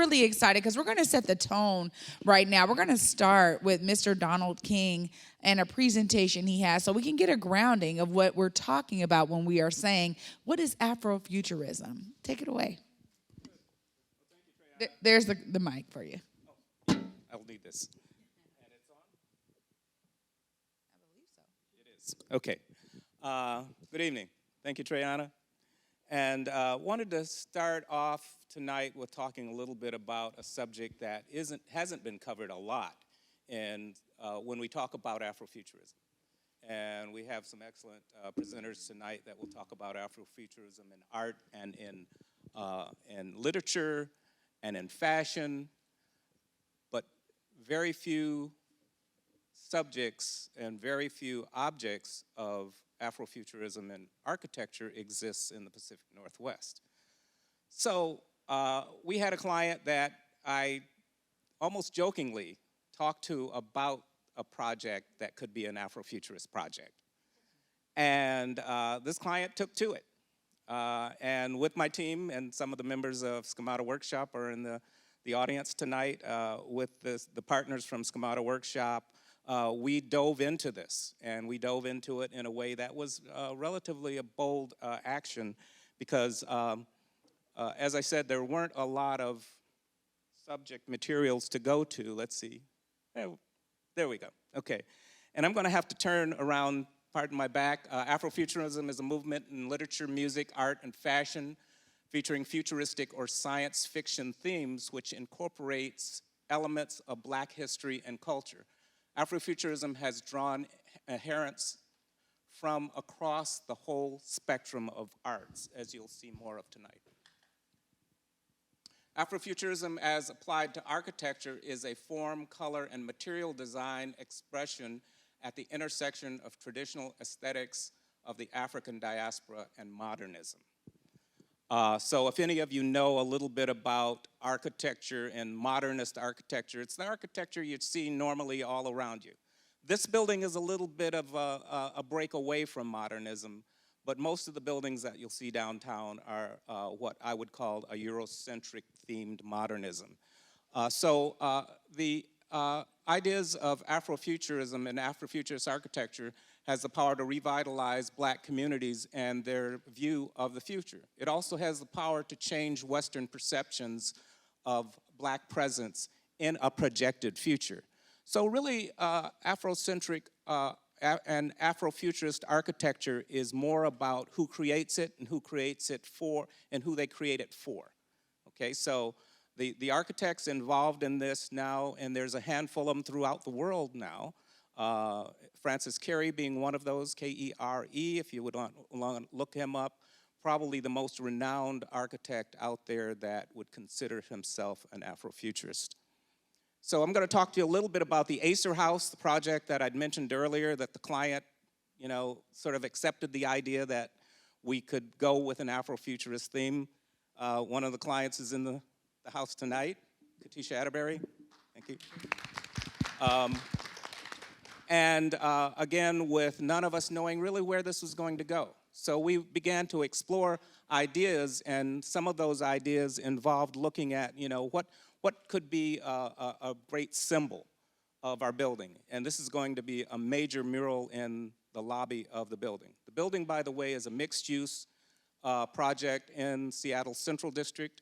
really excited because we're going to set the tone right now. We're going to start with Mr. Donald King and a presentation he has so we can get a grounding of what we're talking about when we are saying, what is Afrofuturism? Take it away. There's the mic for you. I'll need this. And it's on? I believe so. It is. Okay. Good evening. Thank you, TraeAnne. And wanted to start off tonight with talking a little bit about a subject that hasn't been covered a lot when we talk about Afrofuturism. And we have some excellent presenters tonight that will talk about Afrofuturism in art and in literature and in fashion, but very few subjects and very few objects of Afrofuturism in architecture exists in the Pacific Northwest. So we had a client that I almost jokingly talked to about a project that could be an Afrofuturist project. And this client took to it. And with my team and some of the members of Schemata Workshop are in the audience tonight with the partners from Schemata Workshop. We dove into this, and we dove into it in a way that was relatively a bold action because, as I said, there weren't a lot of subject materials to go to. Let's see. There we go. Okay. And I'm going to have to turn around, pardon my back. Afrofuturism is a movement in literature, music, art, and fashion featuring futuristic or science fiction themes which incorporates elements of Black history and culture. Afrofuturism has drawn adherents from across the whole spectrum of arts, as you'll see more of tonight. Afrofuturism, as applied to architecture, is a form, color, and material design expression at the intersection of traditional aesthetics of the African diaspora and modernism. So if any of you know a little bit about architecture and modernist architecture, it's the architecture you'd see normally all around you. This building is a little bit of a break away from modernism, but most of the buildings that you'll see downtown are what I would call a Eurocentric themed modernism. The ideas of Afrofuturism and Afrofuturist architecture has the power to revitalize Black communities and their view of the future. It also has the power to change Western perceptions of Black presence in a projected future. So really, Afrocentric and Afrofuturist architecture is more about who creates it and who creates it for and who they create it for. Okay, so the architects involved in this now, and there's a handful of them throughout the world now, Francis Carey being one of those, K-E-R-E, if you would want to look him up, probably the most renowned architect out there that would consider himself an Afrofuturist. So I'm going to talk to you a little bit about the Acer House, the project that I'd mentioned earlier, that the client, sort of accepted the idea that we could go with an Afrofuturist theme. One of the clients is in the house tonight, Katisha Atterbury. Thank you. Again, with none of us knowing really where this was going to go. So we began to explore ideas, and some of those ideas involved looking at, what could be a great symbol of our building. And this is going to be a major mural in the lobby of the building. The building, by the way, is a mixed-use project in Seattle's Central District.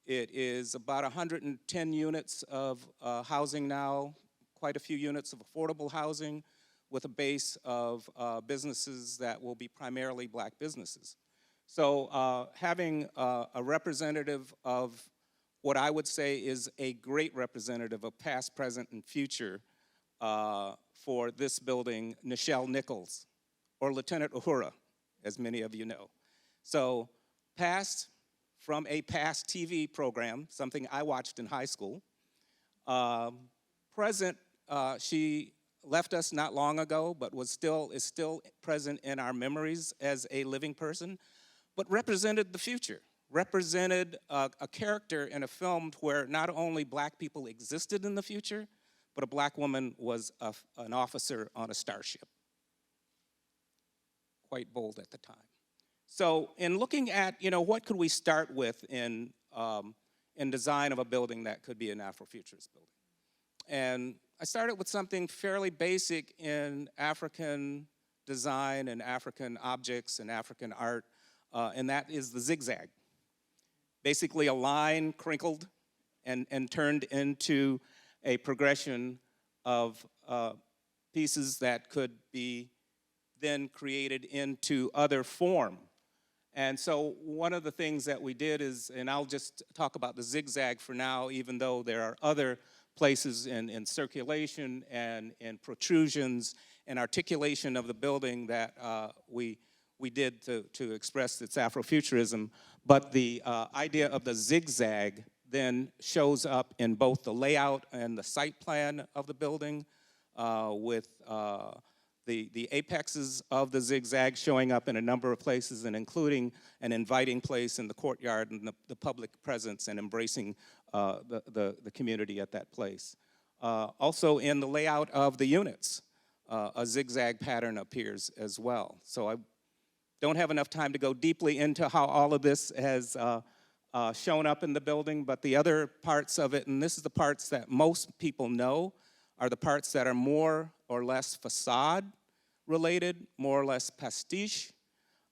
It is about 110 units of housing now, quite a few units of affordable housing with a base of businesses that will be primarily Black businesses. So having a representative of what I would say is a great representative of past, present, and future for this building, Nichelle Nichols, or Lieutenant Uhura, as many of you know. So past, from a past TV program, something I watched in high school. Present, she left us not long ago, but is still present in our memories as a living person, but represented the future, represented a character in a film where not only Black people existed in the future, but a Black woman was an officer on a starship. Quite bold at the time. So in looking at, what could we start with in in design of a building that could be an Afrofuturist building. And I started with something fairly basic in African design and African objects and African art, and that is the zigzag. Basically a line crinkled and turned into a progression of pieces that could be then created into other form. And so one of the things that we did is, and I'll just talk about the zigzag for now, even though there are other places in circulation and in protrusions and articulation of the building that we did to express its Afrofuturism. But the idea of the zigzag then shows up in both the layout and the site plan of the building, with the apexes of the zigzag showing up in a number of places, and including an inviting place in the courtyard and the public presence and embracing the community at that place. Also in the layout of the units, a zigzag pattern appears as well. So I don't have enough time to go deeply into how all of this has shown up in the building, but the other parts of it, and this is the parts that most people know, are the parts that are more or less facade related, more or less pastiche,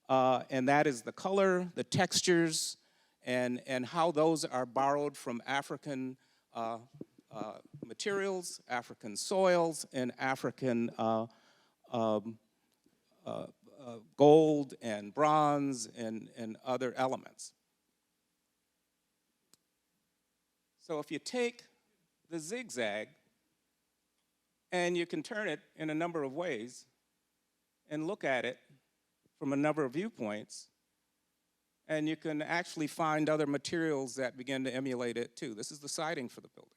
and that is the color, the textures, and how those are borrowed from African materials, African soils, and African gold and bronze and other elements. So if you take the zigzag and you can turn it in a number of ways and look at it from a number of viewpoints, and you can actually find other materials that begin to emulate it too. This is the siding for the building.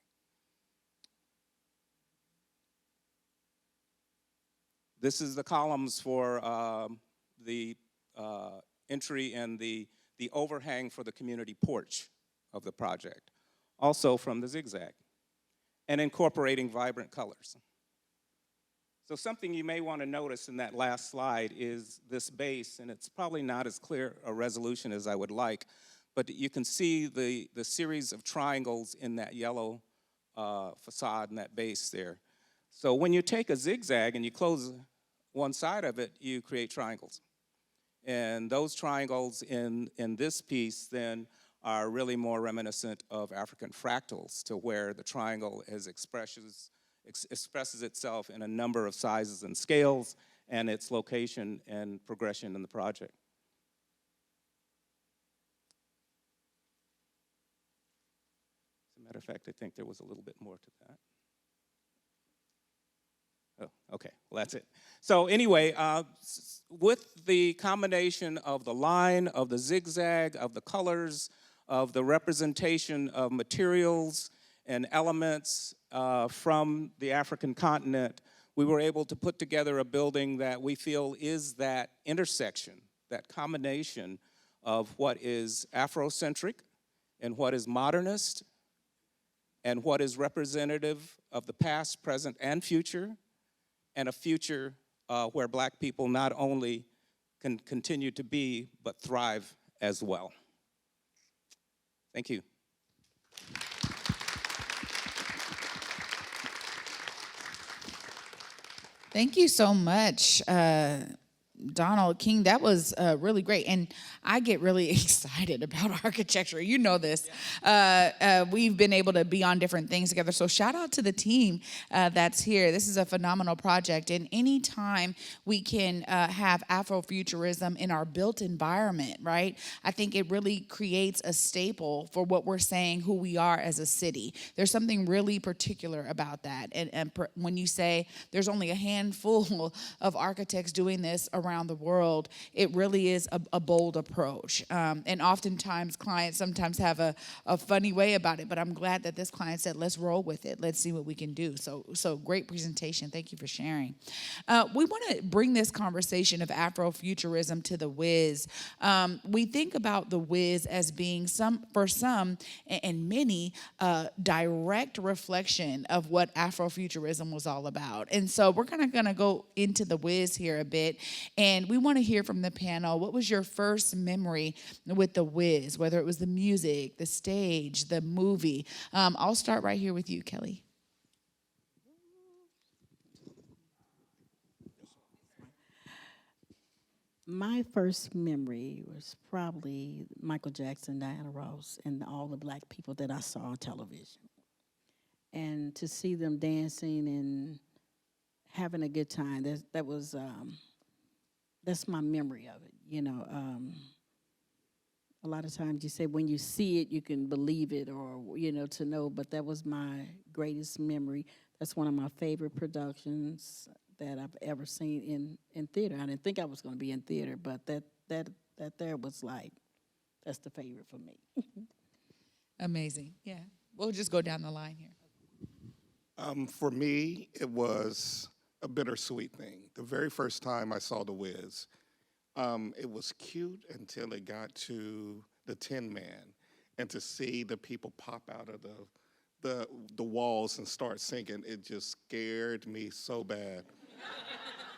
This is the columns for the entry and the overhang for the community porch of the project, also from the zigzag, and incorporating vibrant colors. So something you may want to notice in that last slide is this base, and it's probably not as clear a resolution as I would like, but you can see the series of triangles in that yellow facade and that base there. So when you take a zigzag and you close one side of it, you create triangles. And those triangles in this piece then are really more reminiscent of African fractals, to where the triangle expresses itself in a number of sizes and scales, and its location and progression in the project. As a matter of fact, I think there was a little bit more to that. Oh, okay, well, that's it. So anyway, with the combination of the line, of the zigzag, of the colors, of the representation of materials and elements from the African continent, we were able to put together a building that we feel is that intersection, that combination of what is Afrocentric and what is modernist and what is representative of the past, present, and future, and a future where Black people not only can continue to be, but thrive as well. Thank you. Thank you so much, Donald King. That was really great. And I get really excited about architecture. You know this. We've been able to be on different things together. So shout out to the team that's here. This is a phenomenal project. And anytime we can have Afrofuturism in our built environment, right, I think it really creates a staple for what we're saying, who we are as a city. There's something really particular about that. And when you say there's only a handful of architects doing this around the world, it really is a bold approach. And oftentimes clients sometimes have a funny way about it, but I'm glad that this client said, let's roll with it. Let's see what we can do. So great presentation. Thank you for sharing. We want to bring this conversation of Afrofuturism to the Wiz. We think about the Wiz as being for some and many direct reflection of what Afrofuturism was all about. And so we're going to go into the Wiz here a bit And we want to hear from the panel. What was your first memory with The Wiz, whether it was the music, the stage, the movie? I'll start right here with you, Kelley. My first memory was probably Michael Jackson, Diana Ross, and all the black people that I saw on television. And to see them dancing and having a good time, that's my memory of it. You know, a lot of times you say when you see it, you can believe it or, you know, to know, but that was my greatest memory. That's one of my favorite productions that I've ever seen in theater. I didn't think I was going to be in theater, but that there was like, that's the favorite for me. Amazing. Yeah. We'll just go down the line here. For me, it was a bittersweet thing. The very first time I saw The Wiz, it was cute until it got to the Tin Man, and to see the people pop out of the walls and start singing, it just scared me so bad.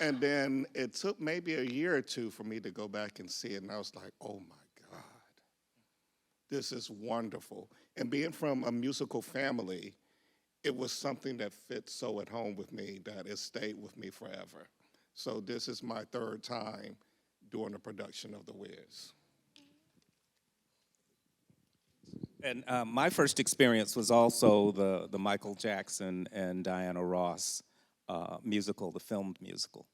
And then it took maybe a year or two for me to go back and see it, and I was like, oh my God, this is wonderful. And being from a musical family, it was something that fit so at home with me that it stayed with me forever. So this is my third time doing a production of The Wiz. And my first experience was also the Michael Jackson and Diana Ross musical, the filmed musical.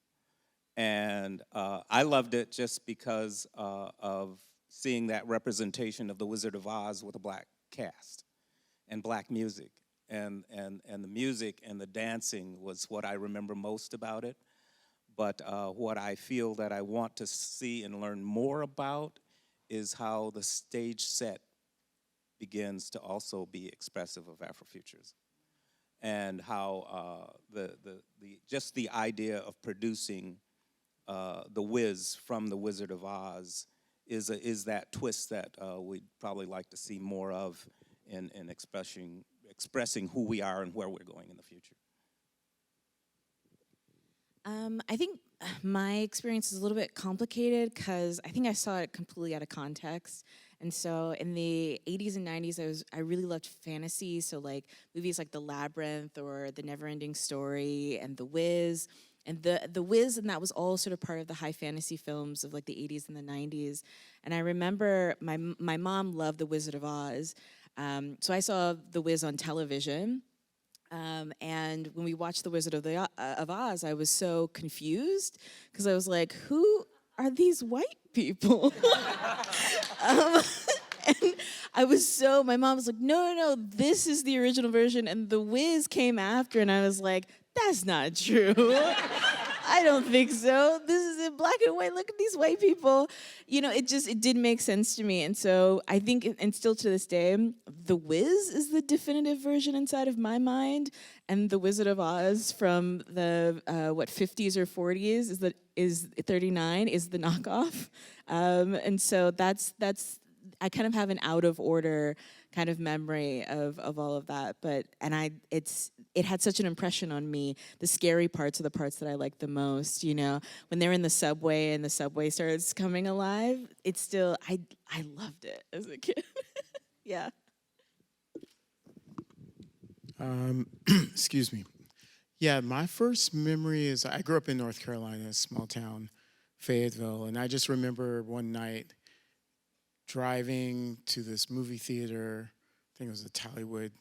And I loved it just because of seeing that representation of the Wizard of Oz with a black cast and black music. And the music and the dancing was what I remember most about it. But what I feel that I want to see and learn more about is how the stage set begins to also be expressive of Afrofuturism, and how just the idea of producing the Wiz from the Wizard of Oz is that twist that we'd probably like to see more of in expressing who we are and where we're going in the future. I think my experience is a little bit complicated because I think I saw it completely out of context. And so in the 80s and 90s, I really loved fantasy. So like movies like The Labyrinth or The Neverending Story and The Wiz. And the Wiz, and that was all sort of part of the high fantasy films of like the 80s and the 90s. And I remember my mom loved The Wizard of Oz. So I saw The Wiz on television. And when we watched The Wizard of Oz, I was so confused because I was like, who are these white people? And my mom was like, no, this is the original version. And The Wiz came after, and I was like, that's not true. I don't think so. This is in black and white. Look at these white people. You know, it didn't make sense to me. And so I think, and still to this day, The Wiz is the definitive version inside of my mind. And The Wizard of Oz from the, 50s or 40s is 39 is the knockoff. And so that's I kind of have an out of order kind of memory of all of that, it had such an impression on me. The scary parts are the parts that I like the most, you know, when they're in the subway and the subway starts coming alive. It's still, I loved it as a kid. Yeah. Excuse me. Yeah, my first memory is I grew up in North Carolina, a small town, Fayetteville, and I just remember one night driving to this movie theater. I think it was the Tollywood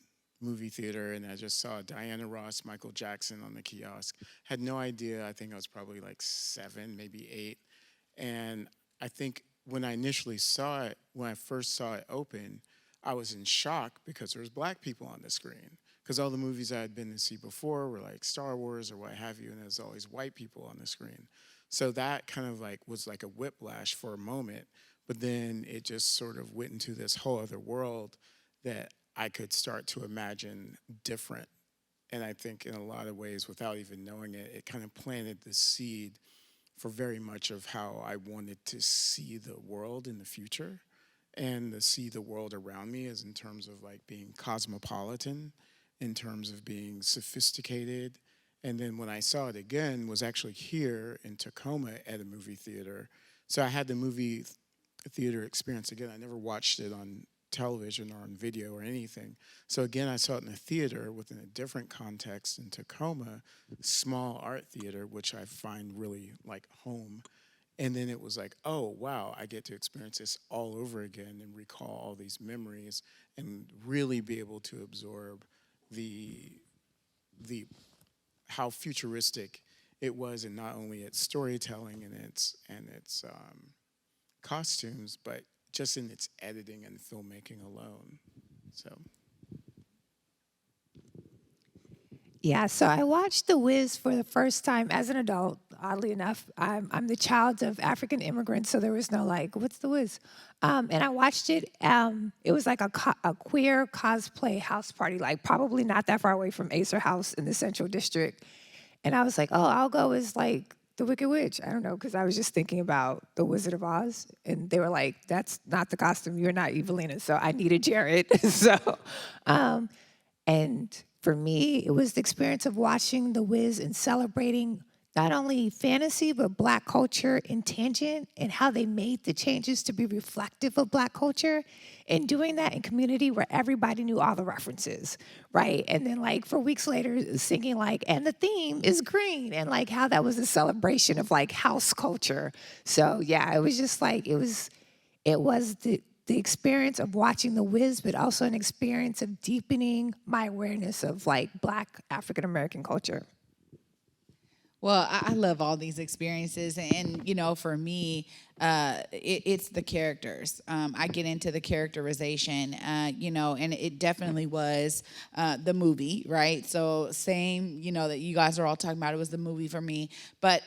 movie theater, and I just saw Diana Ross, Michael Jackson on the kiosk. Had no idea. I think I was probably like 7, maybe 8. And I think when I initially saw it, when I first saw it open, I was in shock because there was black people on the screen. Because all the movies I had been to see before were like Star Wars or what have you, and there's always white people on the screen. So that kind of like was like a whiplash for a moment. But then it just sort of went into this whole other world that I could start to imagine different. And I think in a lot of ways, without even knowing it, it kind of planted the seed for very much of how I wanted to see the world in the future, and to see the world around me as in terms of like being cosmopolitan, in terms of being sophisticated, And then when I saw it again was actually here in Tacoma at a movie theater. So I had the movie theater experience again. I never watched it on television or on video or anything. So again, I saw it in a theater within a different context in Tacoma, small art theater, which I find really like home. And then it was like, oh, wow, I get to experience this all over again and recall all these memories and really be able to absorb the how futuristic it was, in not only its storytelling and its costumes, but just in its editing and filmmaking alone. So. Yeah, so I watched The Wiz for the first time as an adult. Oddly enough, I'm the child of African immigrants, so there was no like, what's The Wiz? And I watched it. It was like a queer cosplay house party, like probably not that far away from Acer House in the Central District. And I was like, oh, I'll go as like the Wicked Witch. I don't know, because I was just thinking about The Wizard of Oz. And they were like, that's not the costume. You're not Evelina. So I needed Jarrod. And for me, it was the experience of watching The Wiz and celebrating not only fantasy, but Black culture in Tangent and how they made the changes to be reflective of Black culture and doing that in community where everybody knew all the references, right? And then like for weeks later singing like, and the theme is green, and like how that was a celebration of like house culture. So yeah, it was just like, it was the experience of watching The Wiz, but also an experience of deepening my awareness of like Black African American culture. Well, I love all these experiences, and you know, for me, it's the characters. I get into the characterization, you know, and it definitely was the movie, right? So same, you know, that you guys are all talking about. It was the movie for me, but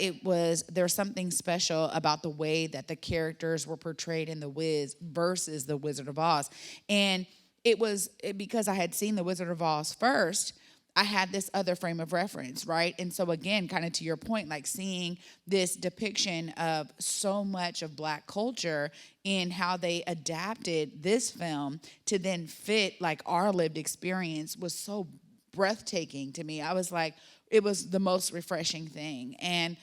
there's something special about the way that the characters were portrayed in The Wiz versus The Wizard of Oz, and because I had seen The Wizard of Oz first. I had this other frame of reference, right? And so again, kind of to your point, like seeing this depiction of so much of Black culture in how they adapted this film to then fit like our lived experience was so breathtaking to me. I was like, it was the most refreshing thing. And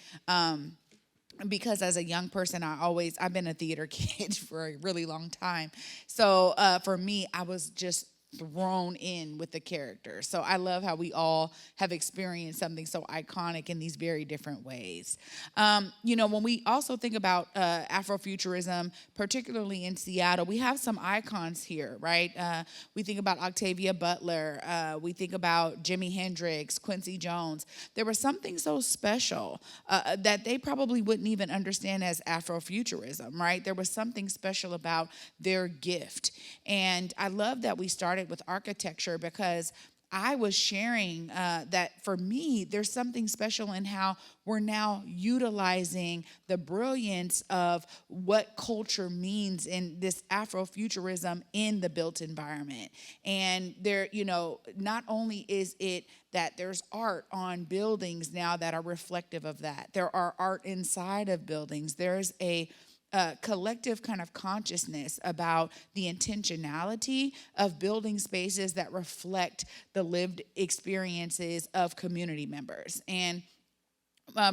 because as a young person, I've been a theater kid for a really long time. So for me, I was just thrown in with the character. So I love how we all have experienced something so iconic in these very different ways. You know, when we also think about Afrofuturism, particularly in Seattle, we have some icons here, right? We think about Octavia Butler. We think about Jimi Hendrix, Quincy Jones. There was something so special that they probably wouldn't even understand as Afrofuturism, right? There was something special about their gift. And I love that we started with architecture, because I was sharing that for me, there's something special in how we're now utilizing the brilliance of what culture means in this Afrofuturism in the built environment. And there, you know, not only is it that there's art on buildings now that are reflective of that, there are art inside of buildings. There's a collective kind of consciousness about the intentionality of building spaces that reflect the lived experiences of community members. And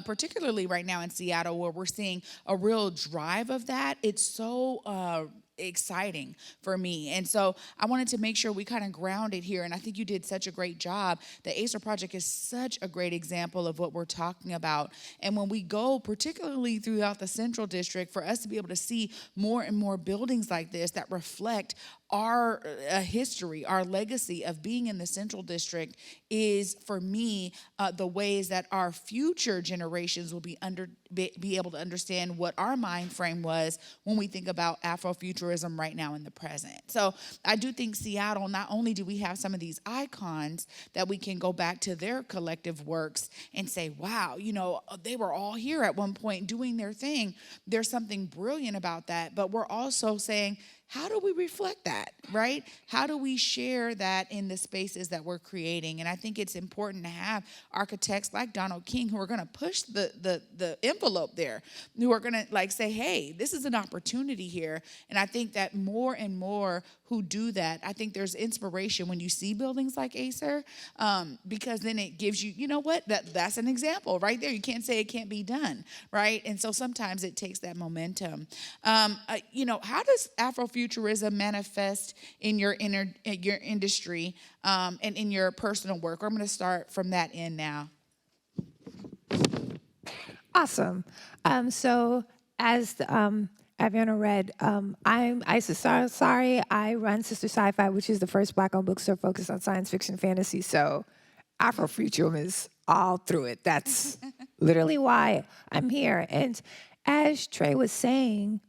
particularly right now in Seattle, where we're seeing a real drive of that, it's so exciting for me. And so I wanted to make sure we kind of grounded here, and I think you did such a great job. The Acer Project is such a great example of what we're talking about. And when we go, particularly throughout the Central District, for us to be able to see more and more buildings like this that reflect our history, our legacy of being in the Central District is, for me, the ways that our future generations will be able to understand what our mind frame was when we think about Afrofuturism right now in the present. So I do think Seattle, not only do we have some of these icons that we can go back to their collective works and say, wow, you know, they were all here at one point doing their thing. There's something brilliant about that. But we're also saying, how do we reflect that, right? How do we share that in the spaces that we're creating? And I think it's important to have architects like Donald King who are going to push the envelope there, who are going to like say, hey, this is an opportunity here. And I think that more and more who do that, I think there's inspiration when you see buildings like Asare, because then it gives you, you know what, that's an example right there. You can't say it can't be done, right? And so sometimes it takes that momentum. You know, how does Afrofuturism manifest in your industry and in your personal work? I'm going to start from that end now. Awesome. So as Aviana read, I'm Isabella Price. I run Sistah Scifi, which is the first Black-owned bookstore focused on science fiction fantasy. So Afrofuturism is all through it. That's literally why I'm here. And as Trey was saying,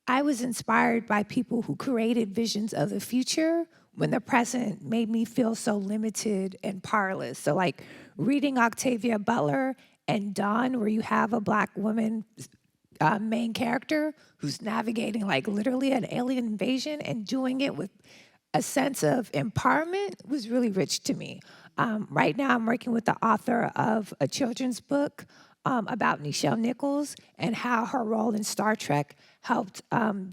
I was inspired by people who created visions of the future when the present made me feel so limited and powerless. So like reading Octavia Butler and Dawn, where you have a Black woman main character who's navigating like literally an alien invasion and doing it with a sense of empowerment was really rich to me. Right now I'm working with the author of a children's book about Nichelle Nichols and how her role in Star Trek helped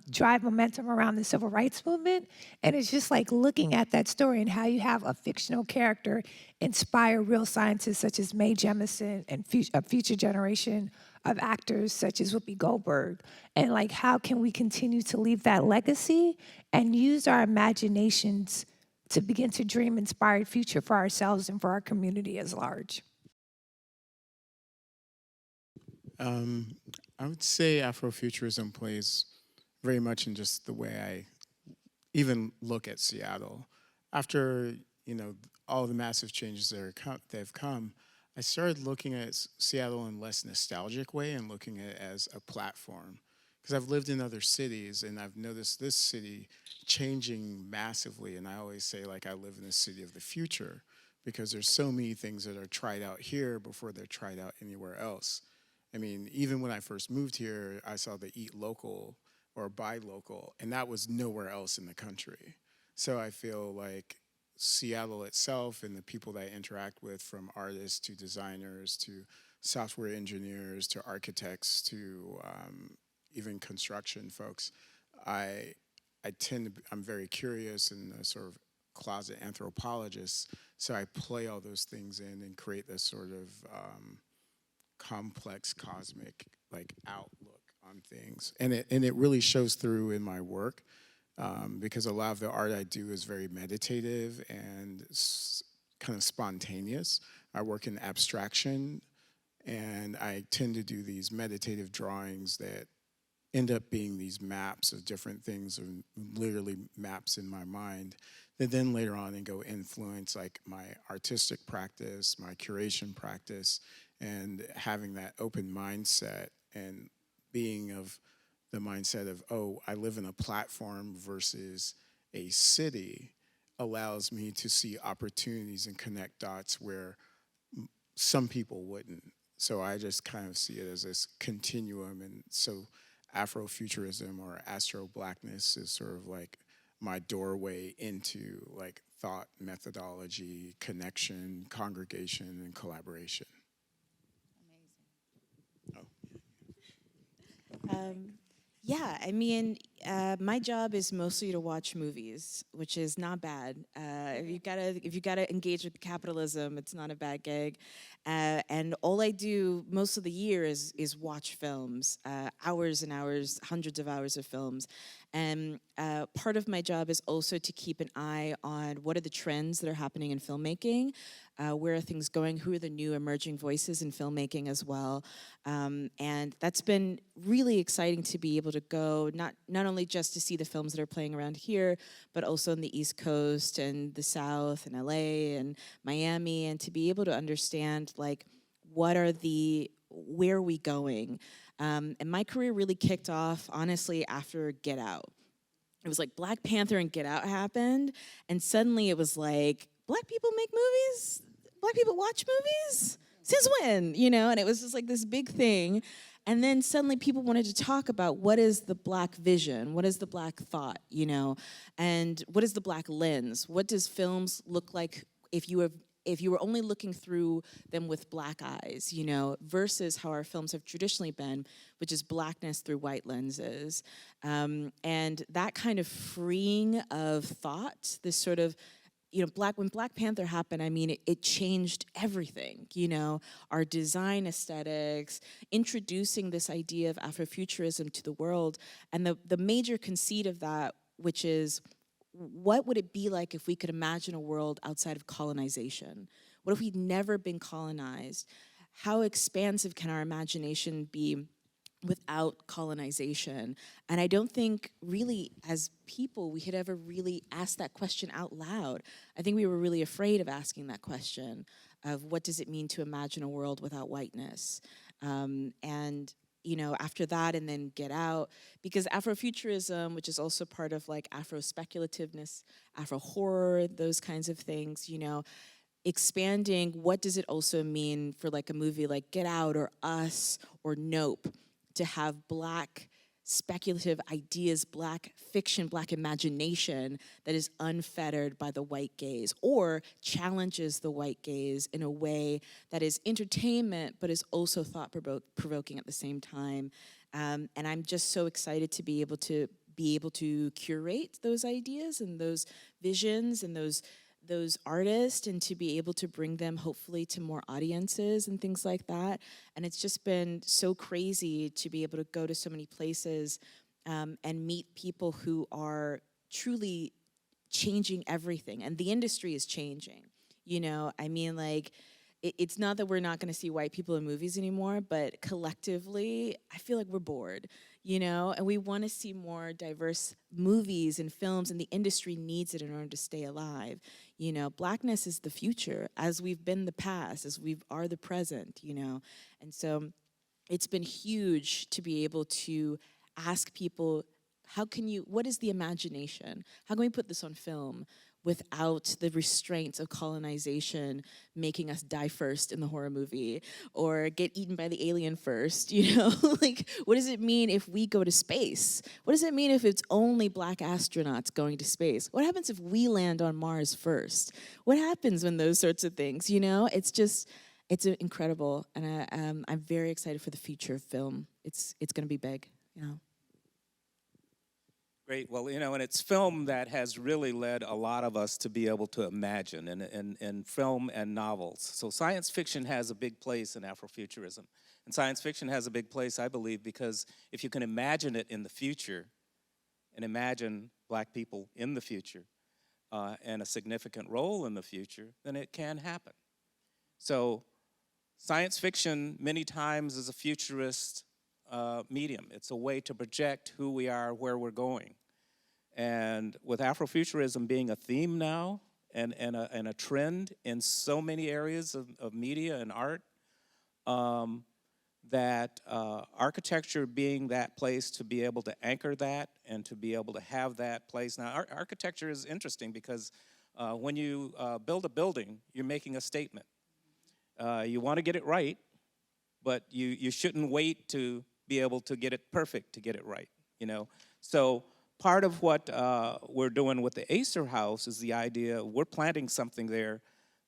drive momentum around the civil rights movement. And it's just like looking at that story and how you have a fictional character inspire real scientists such as Mae Jemison and a future generation of actors such as Whoopi Goldberg. And like, how can we continue to leave that legacy and use our imaginations to begin to dream inspired future for ourselves and for our community as large? I would say Afrofuturism plays very much in just the way I even look at Seattle. After, you know, all the massive changes that have come, I started looking at Seattle in a less nostalgic way and looking at it as a platform. Because I've lived in other cities and I've noticed this city changing massively. And I always say, like, I live in a city of the future because there's so many things that are tried out here before they're tried out anywhere else. I mean, even when I first moved here, I saw the eat local or buy local, and that was nowhere else in the country. So I feel like Seattle itself and the people that I interact with, from artists to designers to software engineers to architects to even construction folks, I'm very curious and a sort of closet anthropologist, so I play all those things in and create this sort of complex cosmic like outlook on things, and it really shows through in my work, because a lot of the art I do is very meditative and kind of spontaneous. I work in abstraction, and I tend to do these meditative drawings that end up being these maps of different things, or literally maps in my mind, that then later on and go influence like my artistic practice, my curation practice, and having that open mindset and being of the mindset of, oh, I live in a platform versus a city, allows me to see opportunities and connect dots where some people wouldn't. So I just kind of see it as this continuum. And so Afrofuturism or Astro-Blackness is sort of like my doorway into like thought, methodology, connection, congregation, and collaboration. Yeah, I mean, my job is mostly to watch movies, which is not bad. If you gotta engage with capitalism, it's not a bad gig. And all I do most of the year is watch films, hours and hours, hundreds of hours of films. And part of my job is also to keep an eye on what are the trends that are happening in filmmaking, where are things going, who are the new emerging voices in filmmaking as well. And that's been really exciting to be able to go, not only just to see the films that are playing around here, but also on the East Coast and the South and LA and Miami, and to be able to understand like where are we going? And my career really kicked off, honestly, after Get Out. It was like Black Panther and Get Out happened, and suddenly it was like, Black people make movies? Black people watch movies? Since when? You know, and it was just like this big thing. And then suddenly people wanted to talk about what is the Black vision, what is the Black thought, you know, and what is the Black lens? What does films look like if you were only looking through them with Black eyes, you know, versus how our films have traditionally been, which is Blackness through white lenses. And that kind of freeing of thought, this sort of, you know, when Black Panther happened, I mean, it changed everything, you know, our design aesthetics, introducing this idea of Afrofuturism to the world. And the major conceit of that, which is, what would it be like if we could imagine a world outside of colonization? What if we'd never been colonized? How expansive can our imagination be without colonization? And I don't think really as people we had ever really asked that question out loud. I think we were really afraid of asking that question of what does it mean to imagine a world without whiteness? And you know, after that, and then Get Out, because Afrofuturism, which is also part of like Afro-speculativeness, Afro-horror, those kinds of things, you know, expanding what does it also mean for like a movie like Get Out or Us or Nope to have Black speculative ideas, Black fiction, Black imagination that is unfettered by the white gaze or challenges the white gaze in a way that is entertainment but is also thought-provoking at the same time. And I'm just so excited to be able to curate those ideas and those visions and those artists and to be able to bring them hopefully to more audiences and things like that. And it's just been so crazy to be able to go to so many places and meet people who are truly changing everything. And the industry is changing, you know? I mean, like, it's not that we're not gonna see white people in movies anymore, but collectively, I feel like we're bored, you know? And we wanna see more diverse movies and films, and the industry needs it in order to stay alive. You know, Blackness is the future, as we've been the past, as we are the present, you know? And so it's been huge to be able to ask people, what is the imagination? How can we put this on film without the restraints of colonization making us die first in the horror movie or get eaten by the alien first, you know? Like, what does it mean if we go to space? What does it mean if it's only Black astronauts going to space? What happens if we land on Mars first? What happens when those sorts of things, you know? It's incredible, and I'm very excited for the future of film. It's gonna be big, you know? Great. Well, you know, and it's film that has really led a lot of us to be able to imagine in film and novels. So science fiction has a big place in Afrofuturism. And science fiction has a big place, I believe, because if you can imagine it in the future and imagine Black people in the future and a significant role in the future, then it can happen. So science fiction many times is a futurist medium. It's a way to project who we are, where we're going. And with Afrofuturism being a theme now and a trend in so many areas of media and art, that architecture being that place to be able to anchor that and to be able to have that place. Now, architecture is interesting because when you build a building, you're making a statement. You want to get it right, but you shouldn't wait to be able to get it perfect to get it right, you know? So part of what we're doing with the Acer House is the idea we're planting something there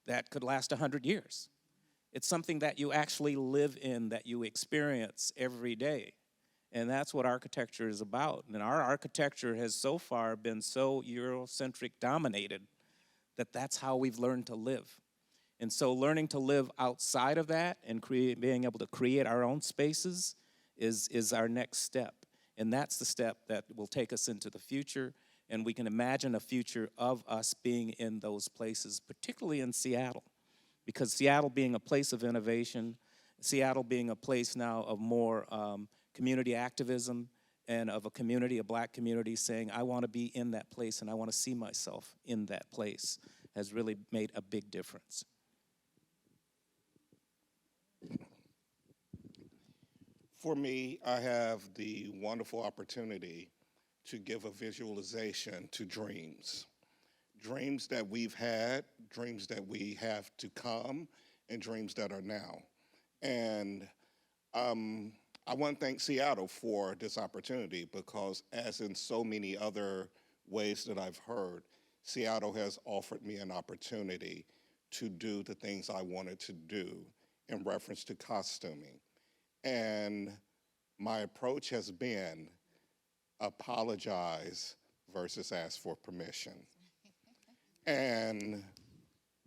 that could last 100 years. It's something that you actually live in, that you experience every day. And that's what architecture is about. And our architecture has so far been so Eurocentric dominated that that's how we've learned to live. And so learning to live outside of that and being able to create our own spaces is our next step. And that's the step that will take us into the future. And we can imagine a future of us being in those places, particularly in Seattle. Because Seattle being a place of innovation, Seattle being a place now of more community activism and of a Black community saying, I want to be in that place and I want to see myself in that place, has really made a big difference. For me, I have the wonderful opportunity to give a visualization to dreams. Dreams that we've had, dreams that we have to come, and dreams that are now. And I want to thank Seattle for this opportunity because, as in so many other ways that I've heard, Seattle has offered me an opportunity to do the things I wanted to do in reference to costuming. And my approach has been apologize versus ask for permission. And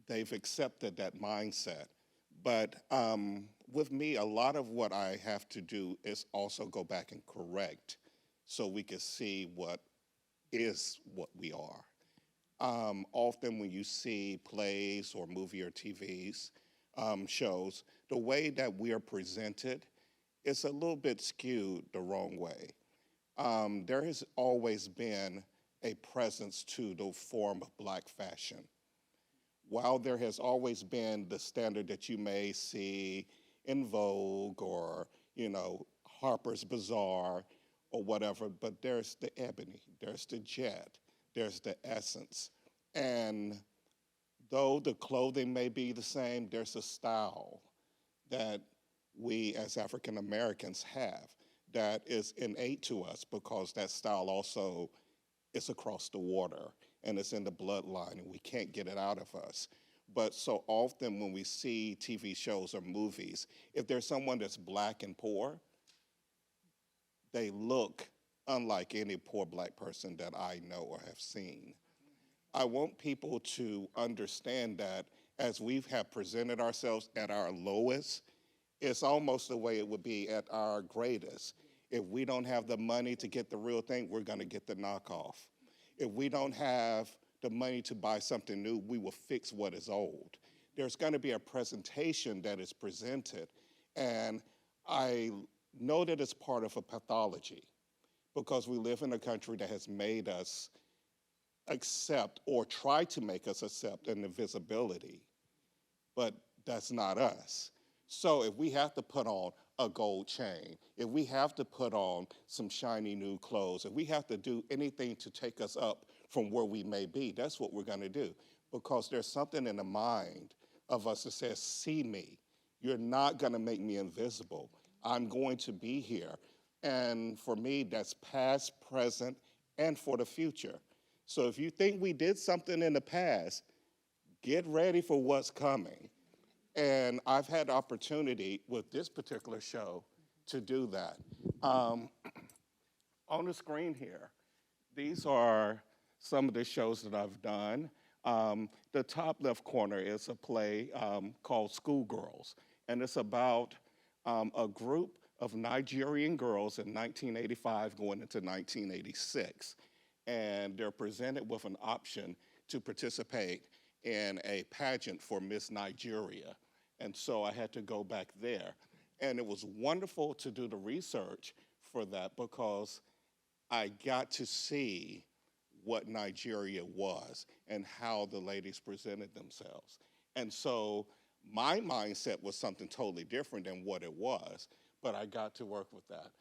they've accepted that mindset. But with me, a lot of what I have to do is also go back and correct so we can see what is what we are. Often when you see plays or movie or TVs shows, the way that we are presented is a little bit skewed the wrong way. There has always been a presence to the form of Black fashion. While there has always been the standard that you may see in Vogue or, Harper's Bazaar or whatever, but there's the ebony, there's the jet, there's the essence. And though the clothing may be the same, there's a style that we as African Americans have that is innate to us because that style also is across the water and it's in the bloodline and we can't get it out of us. But so often when we see TV shows or movies, if there's someone that's Black and poor, they look unlike any poor Black person that I know or have seen. I want people to understand that as we have presented ourselves at our lowest, it's almost the way it would be at our greatest. If we don't have the money to get the real thing, we're gonna get the knockoff. If we don't have the money to buy something new, we will fix what is old. There's gonna be a presentation that is presented, and I know that it's part of a pathology because we live in a country that has made us accept or try to make us accept an invisibility, but that's not us. So if we have to put on a gold chain, if we have to put on some shiny new clothes, if we have to do anything to take us up from where we may be, that's what we're gonna do. Because there's something in the mind of us that says, see me. You're not gonna make me invisible. I'm going to be here. And for me, that's past, present, and for the future. So if you think we did something in the past, get ready for what's coming. And I've had the opportunity with this particular show to do that. On the screen here, these are some of the shows that I've done. The top left corner is a play called Schoolgirls, and it's about a group of Nigerian girls in 1985 going into 1986. And they're presented with an option to participate in a pageant for Miss Nigeria. And so I had to go back there. And it was wonderful to do the research for that because I got to see what Nigeria was and how the ladies presented themselves. And so my mindset was something totally different than what it was, but I got to work with that.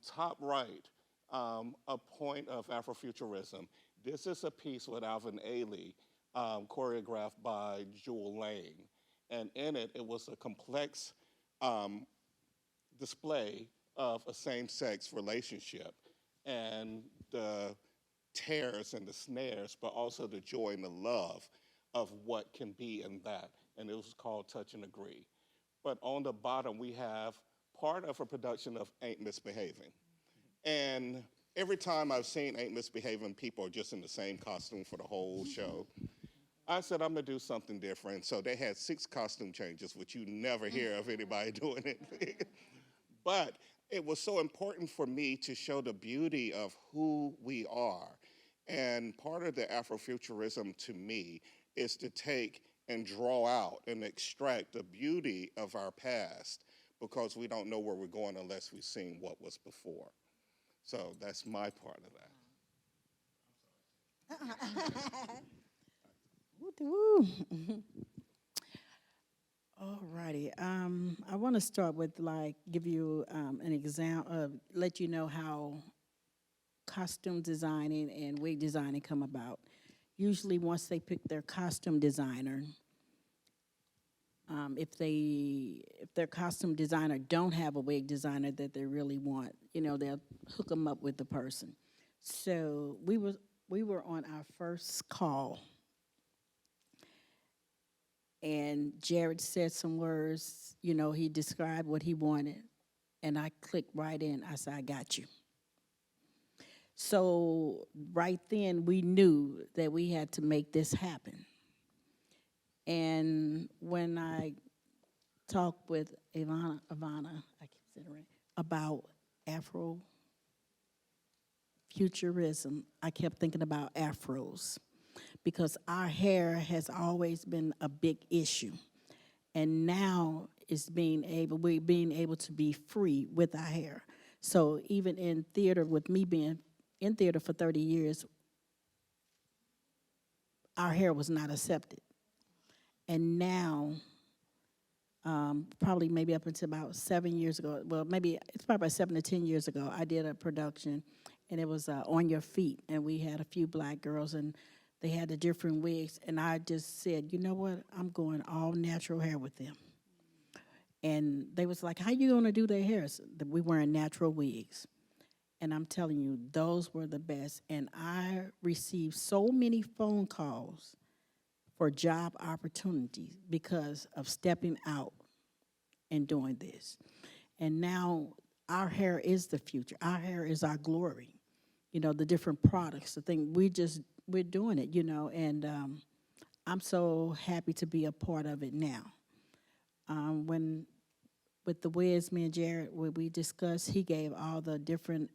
Top right, a point of Afrofuturism. This is a piece with Alvin Ailey, choreographed by Jewel Lane. And in it, it was a complex display of a same-sex relationship and the tears and the snares, but also the joy and the love of what can be in that. And it was called Touch and Agree. But on the bottom, we have part of a production of Ain't Misbehaving. And every time I've seen Ain't Misbehaving, people are just in the same costume for the whole show. I said, I'm gonna do something different. So they had 6 costume changes, which you never hear of anybody doing it. But it was so important for me to show the beauty of who we are. And part of the Afrofuturism to me is to take and draw out and extract the beauty of our past because we don't know where we're going unless we've seen what was before. So that's my part of that. Woo. All righty. I want to start with give you an example, let you know how costume designing and wig designing come about. Usually once they pick their costume designer, if their costume designer don't have a wig designer that they really want, they'll hook them up with the person. So we were on our first call, and Jarrod said some words. He described what he wanted, and I clicked right in. I said, "I got you." So right then we knew that we had to make this happen. And when I talked with Ivana, I keep saying it right, about Afrofuturism, I kept thinking about afros because our hair has always been a big issue. And now we're being able to be free with our hair. So even in theater, with me being in theater for 30 years, our hair was not accepted. And now, probably maybe up until about 7 years ago, well, maybe it's probably about 7 to 10 years ago, I did a production, and it was On Your Feet, and we had a few black girls, and they had the different wigs, and I just said, you know what, I'm going all natural hair with them. And they was like, how you gonna do their hair? So we wearing natural wigs. And I'm telling you, those were the best. And I received so many phone calls for job opportunities because of stepping out and doing this. And now our hair is the future. Our hair is our glory. The different products, the thing, we're doing it, and I'm so happy to be a part of it now. With the Wiz, me and Jarrod, when we discussed, he gave all the different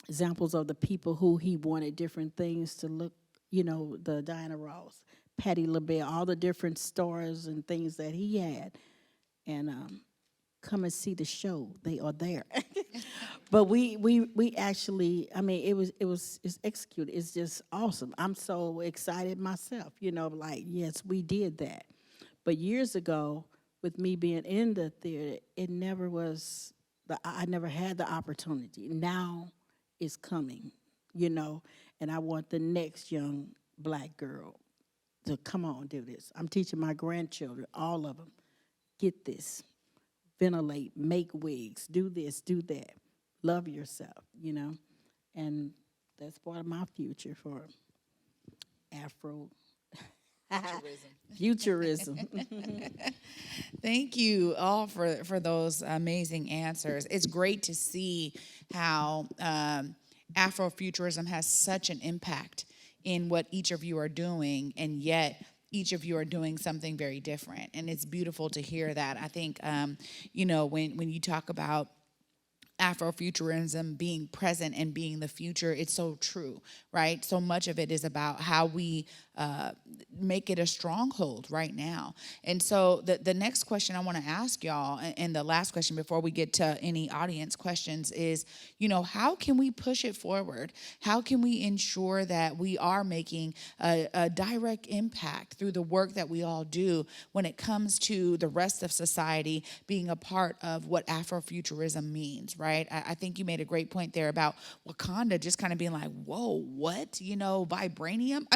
examples of the people who he wanted different things to look, the Diana Ross, Patti LaBelle, all the different stars and things that he had. And come and see the show. They are there. But we actually, it's executed. It's just awesome. I'm so excited myself, yes, we did that. But years ago, with me being in the theater, it never was, I never had the opportunity. Now it's coming, and I want the next young black girl to come on, do this. I'm teaching my grandchildren, all of them, get this, ventilate, make wigs, do this, do that, love yourself, and that's part of my future for Futurism. Thank you all for those amazing answers. It's great to see how Afrofuturism has such an impact in what each of you are doing, and yet each of you are doing something very different. And it's beautiful to hear that. I think, when you talk about Afrofuturism being present and being the future, it's so true, right? So much of it is about how we make it a stronghold right now. And so the next question I want to ask y'all, and the last question before we get to any audience questions, is, how can we push it forward? How can we ensure that we are making a direct impact through the work that we all do when it comes to the rest of society being a part of what Afrofuturism means, right? I think you made a great point there about Wakanda just kind of being like, whoa, what? Vibranium?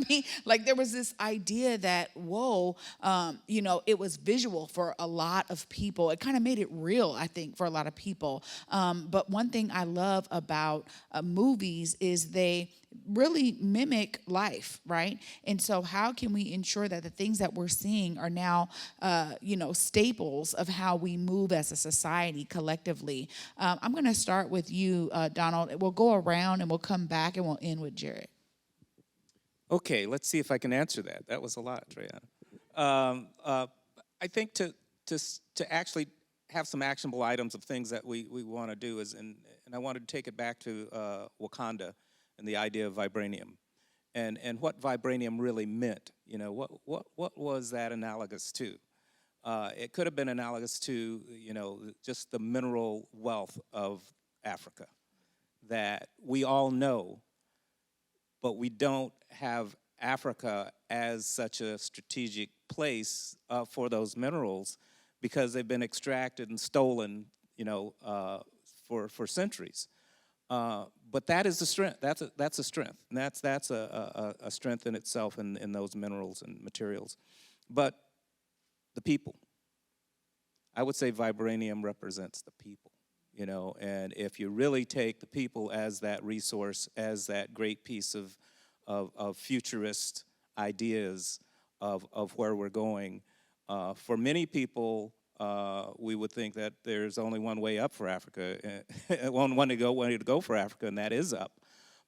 There was this idea that, it was visual for a lot of people. It kind of made it real, I think, for a lot of people. But one thing I love about movies is they really mimic life, right? And so how can we ensure that the things that we're seeing are now, staples of how we move as a society collectively? I'm going to start with you, Donald. We'll go around and we'll come back and we'll end with Jarrod. Okay, let's see if I can answer that. That was a lot, TraeAnne. I think to actually have some actionable items of things that we want to do is, and I wanted to take it back to Wakanda and the idea of vibranium, and what vibranium really meant. What was that analogous to? It could have been analogous to just the mineral wealth of Africa that we all know, but we don't have Africa as such a strategic place for those minerals because they've been extracted and stolen, for centuries. But that is the strength. That's a strength, and that's a strength in itself in those minerals and materials. But the people. I would say vibranium represents the people, you know, and if you really take the people as that resource, as that great piece of futurist ideas of where we're going, for many people, we would think that there's only one way up for Africa, one way to go for Africa, and that is up.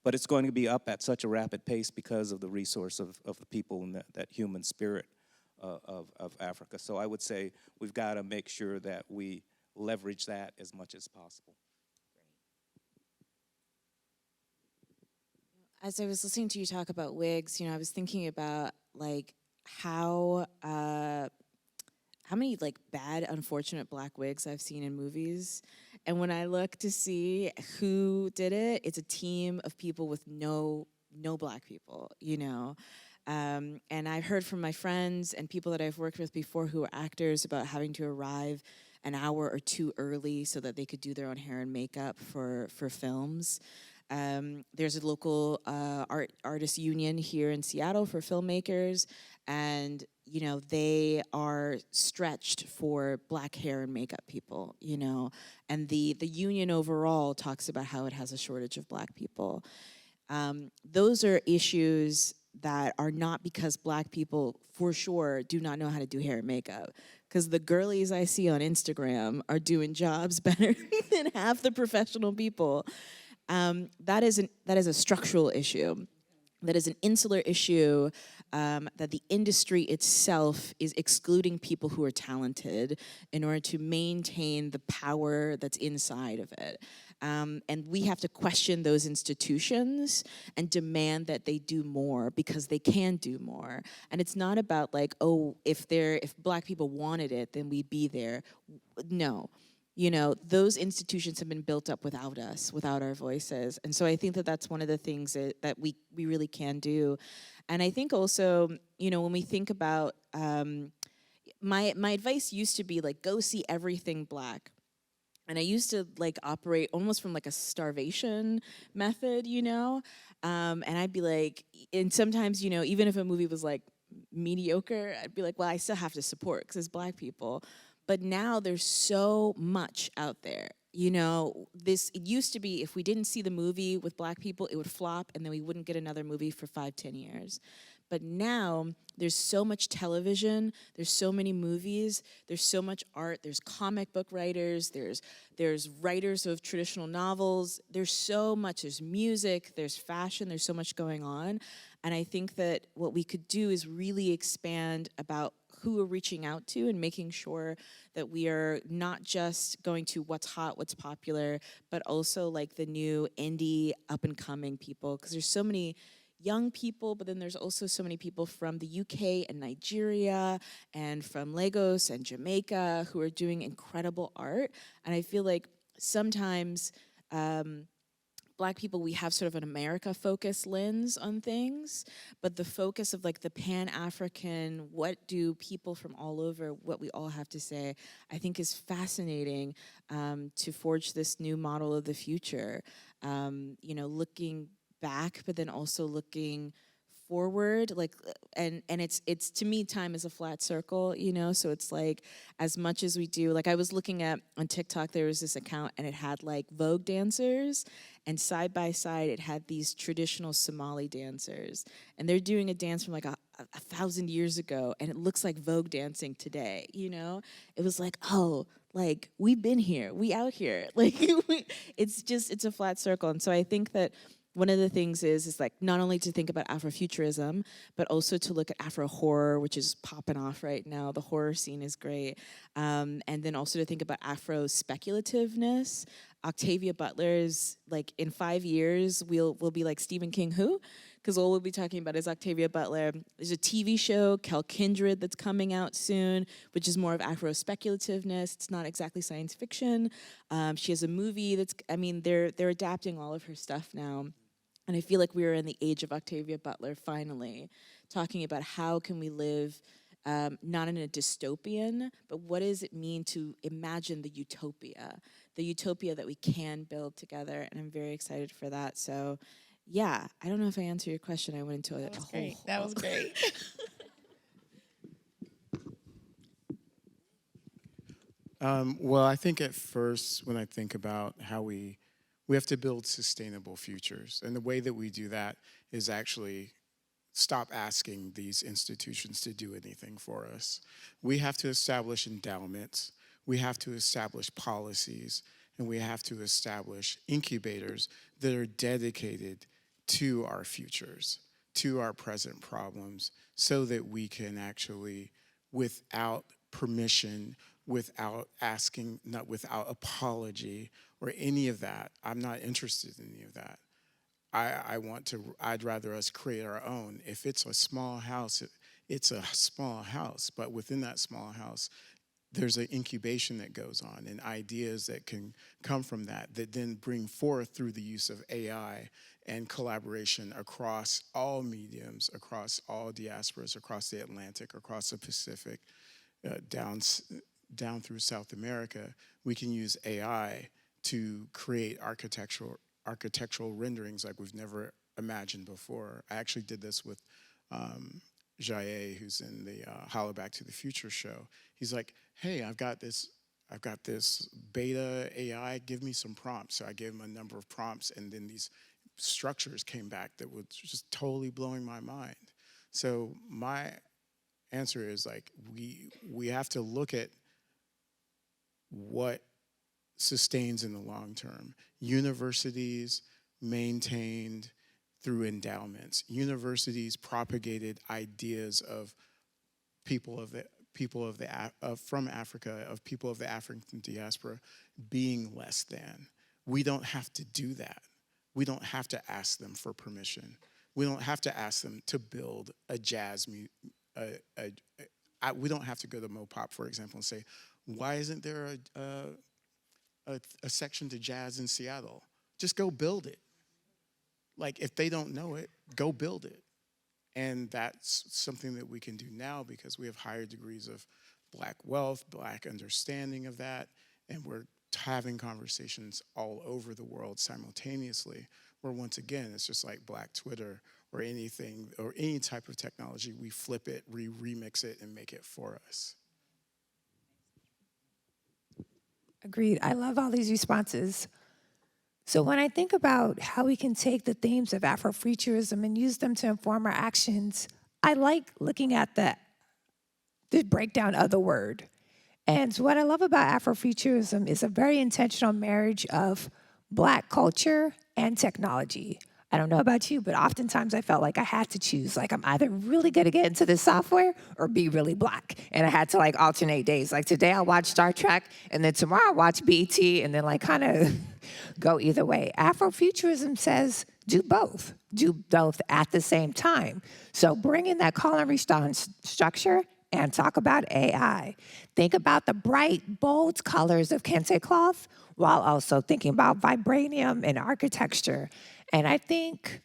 But it's going to be up at such a rapid pace because of the resource of the people and that human spirit of Africa. So I would say we've got to make sure that we leverage that as much as possible. As I was listening to you talk about wigs, you know, I was thinking about like how many like bad, unfortunate black wigs I've seen in movies. And when I look to see who did it, it's a team of people with no black people, you know. And I've heard from my friends and people that I've worked with before who are actors about having to arrive an hour or two early so that they could do their own hair and makeup for films. There's a local artist union here in Seattle for filmmakers, and you know they are stretched for black hair and makeup people, you know, and the union overall talks about how it has a shortage of black people. Those are issues that are not because black people for sure do not know how to do hair and makeup, because the girlies I see on Instagram are doing jobs better than half the professional people. That is a structural issue. That is an insular issue, that the industry itself is excluding people who are talented in order to maintain the power that's inside of it. And we have to question those institutions and demand that they do more because they can do more. And it's not about like, oh, if black people wanted it, then we'd be there. No. You know, those institutions have been built up without us, without our voices. And so I think that that's one of the things that we really can do. And I think also, you know, when we think about, my advice used to be like, go see everything black. And I used to like operate almost from like a starvation method, you know? And I'd be like, and sometimes, you know, even if a movie was like mediocre, I'd be like, well, I still have to support because it's black people. But now there's so much out there. You know, it used to be if we didn't see the movie with black people, it would flop and then we wouldn't get another movie for 5-10 years. But now there's so much television, there's so many movies, there's so much art, there's comic book writers, there's writers of traditional novels, there's so much, there's music, there's fashion, there's so much going on. And I think that what we could do is really expand about who we're reaching out to and making sure that we are not just going to what's hot, what's popular, but also like the new indie up and coming people. Because there's so many young people, but then there's also so many people from the UK and Nigeria and from Lagos and Jamaica who are doing incredible art. And I feel like sometimes Black people, we have sort of an America-focused lens on things, but the focus of like the Pan-African, what do people from all over, what we all have to say, I think is fascinating to forge this new model of the future. You know, looking back, but then also looking forward, like, and it's to me, time is a flat circle, you know, so it's like as much as we do, like I was looking at on TikTok, there was this account and it had like Vogue dancers, and side by side it had these traditional Somali dancers, and they're doing a dance from like a 1,000 years ago, and it looks like Vogue dancing today, you know. It was like, oh, like we've been here, we out here, like it's a flat circle. And so I think that one of the things is like not only to think about Afrofuturism, but also to look at Afro horror, which is popping off right now. The horror scene is great. And then also to think about Afro speculativeness. Octavia Butler's, like in 5 years, we'll be like Stephen King who? Because all we'll be talking about is Octavia Butler. There's a TV show, Kel Kindred, that's coming out soon, which is more of Afro speculativeness. It's not exactly science fiction. She has a movie that's, I mean, they're adapting all of her stuff now. And I feel like we are in the age of Octavia Butler, finally, talking about how can we live not in a dystopian, but what does it mean to imagine the utopia that we can build together. And I'm very excited for that. So, yeah, I don't know if I answered your question. I went into a whole... That was great. Well, I think at first, when I think about how we have to build sustainable futures, and the way that we do that is actually stop asking these institutions to do anything for us. We have to establish endowments, we have to establish policies, and we have to establish incubators that are dedicated to our futures, to our present problems, so that we can actually, without permission, without asking, not without apology or any of that, I'm not interested in any of that. I'd rather us create our own. If it's a small house, it's a small house, but within that small house, there's an incubation that goes on and ideas that can come from that then bring forth through the use of AI and collaboration across all mediums, across all diasporas, across the Atlantic, across the Pacific, down through South America. We can use AI to create architectural renderings like we've never imagined before. I actually did this with Jaye, who's in the Holler Back to the Future show. He's like, hey, I've got this beta AI, give me some prompts. So I gave him a number of prompts, and then these structures came back that was just totally blowing my mind. So my answer is like, we have to look at what sustains in the long term. Universities maintained through endowments. Universities propagated ideas of from Africa, of people of the African diaspora being less than. We don't have to do that. We don't have to ask them for permission. We don't have to ask them to build a jazz we don't have to go to MoPOP, for example, and say, why isn't there a section to jazz in Seattle? Just go build it. Like, if they don't know it, go build it. And that's something that we can do now because we have higher degrees of Black wealth, Black understanding of that, and we're having conversations all over the world simultaneously, where once again, it's just like Black Twitter or anything, or any type of technology, we flip it, remix it, and make it for us. Agreed. I love all these responses. So when I think about how we can take the themes of Afrofuturism and use them to inform our actions, I like looking at the breakdown of the word. And what I love about Afrofuturism is a very intentional marriage of Black culture and technology. I don't know about you, but oftentimes I felt like I had to choose. Like, I'm either really good at getting into this software or be really Black. And I had to like alternate days. Like, today I'll watch Star Trek, and then tomorrow I'll watch BET, and then like kind of go either way. Afrofuturism says do both at the same time. So bring in that call and response structure and talk about AI. Think about the bright, bold colors of kente cloth while also thinking about vibranium and architecture. And I think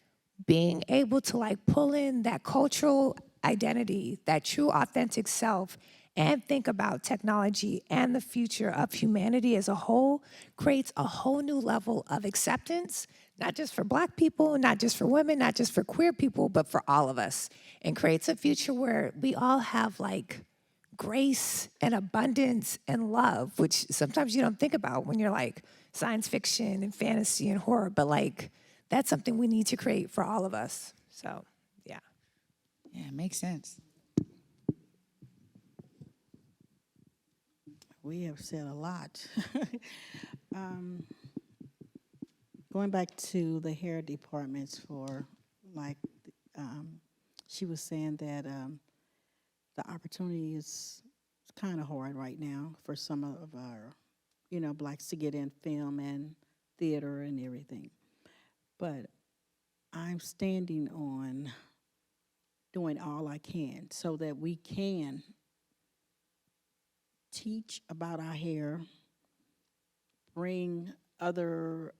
being able to like pull in that cultural identity, that true authentic self, and think about technology and the future of humanity as a whole creates a whole new level of acceptance, not just for Black people, not just for women, not just for queer people, but for all of us, and creates a future where we all have like grace and abundance and love, which sometimes you don't think about when you're like science fiction and fantasy and horror, but like that's something we need to create for all of us. So, yeah. Yeah, it makes sense. We have said a lot. Going back to the hair departments for, like, she was saying that the opportunity is kind of hard right now for some of our, Blacks to get in film and theater and everything. But I'm standing on doing all I can so that we can teach about our hair, bring other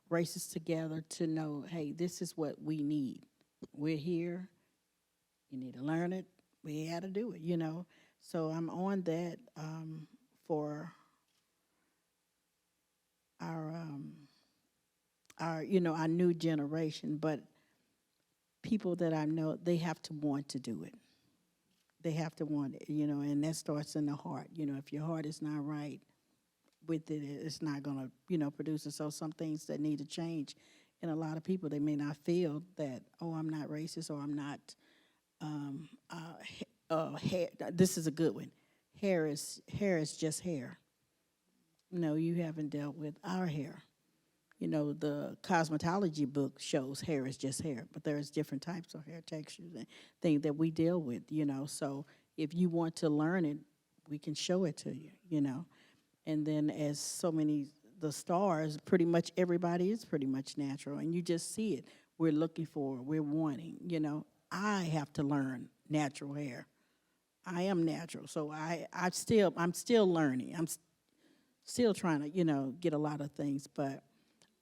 races together to know, hey, this is what we need. We're here. You need to learn it. We had to do it, So I'm on that for our new generation. But people that I know, they have to want to do it. they have to want it, and that starts in the heart. If your heart is not right with it, it's not going to, produce it. So some things that need to change. And a lot of people, they may not feel that, oh, I'm not racist or I'm not, hair. This is a good one. Hair is just hair. No, you haven't dealt with our hair. The cosmetology book shows hair is just hair, but there's different types of hair textures and things that we deal with, So if you want to learn it, we can show it to you, And then as so many, the stars, pretty much everybody is pretty much natural, and you just see it. We're looking for, we're wanting, I have to learn natural hair. I am natural, so I'm still learning. I'm still trying to, get a lot of things, but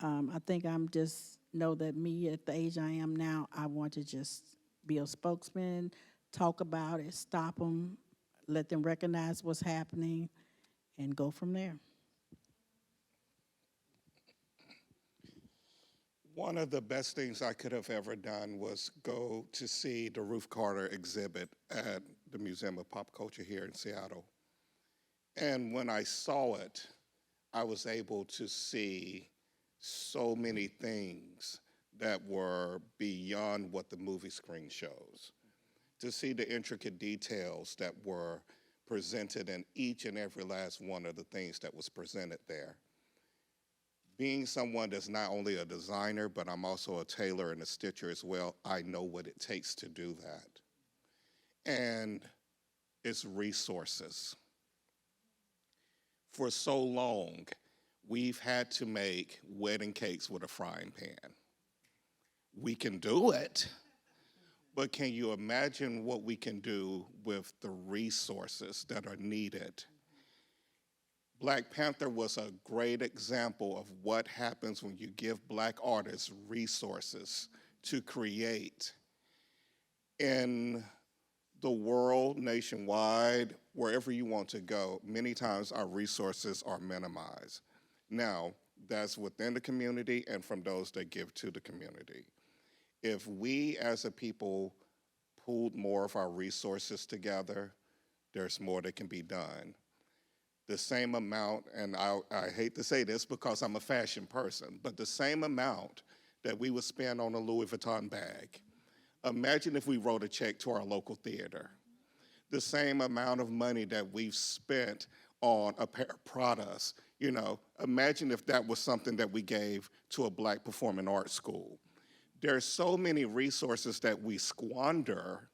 I think I'm just know that me at the age I am now, I want to just be a spokesman, talk about it, stop them, let them recognize what's happening, and go from there. One of the best things I could have ever done was go to see the Ruth Carter exhibit at the Museum of Pop Culture here in Seattle. And when I saw it, I was able to see so many things that were beyond what the movie screen shows. To see the intricate details that were presented in each and every last one of the things that was presented there. Being someone that's not only a designer, but I'm also a tailor and a stitcher as well, I know what it takes to do that. And it's resources. For so long, we've had to make wedding cakes with a frying pan. We can do it, but can you imagine what we can do with the resources that are needed? Black Panther was a great example of what happens when you give Black artists resources to create. In the world, nationwide, wherever you want to go, many times our resources are minimized. Now, that's within the community and from those that give to the community. If we as a people pooled more of our resources together, there's more that can be done. The same amount, and I hate to say this because I'm a fashion person, but the same amount that we would spend on a Louis Vuitton bag, imagine if we wrote a check to our local theater. The same amount of money that we've spent on a pair of Pradas, imagine if that was something that we gave to a Black performing arts school. There's so many resources that we squander,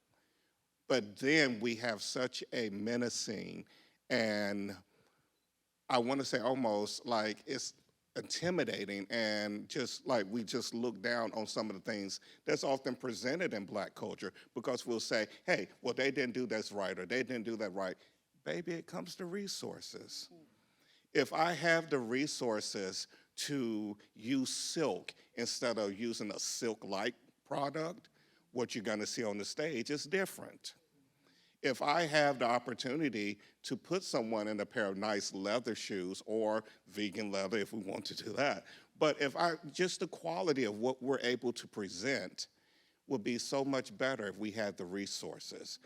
but then we have such a menacing and I want to say almost like it's intimidating and just like we just look down on some of the things that's often presented in Black culture because we'll say, hey, well, they didn't do this right or they didn't do that right. Baby, it comes to resources. If I have the resources to use silk instead of using a silk-like product, what you're gonna see on the stage is different. If I have the opportunity to put someone in a pair of nice leather shoes or vegan leather if we want to do that, but just the quality of what we're able to present would be so much better if we had the resources,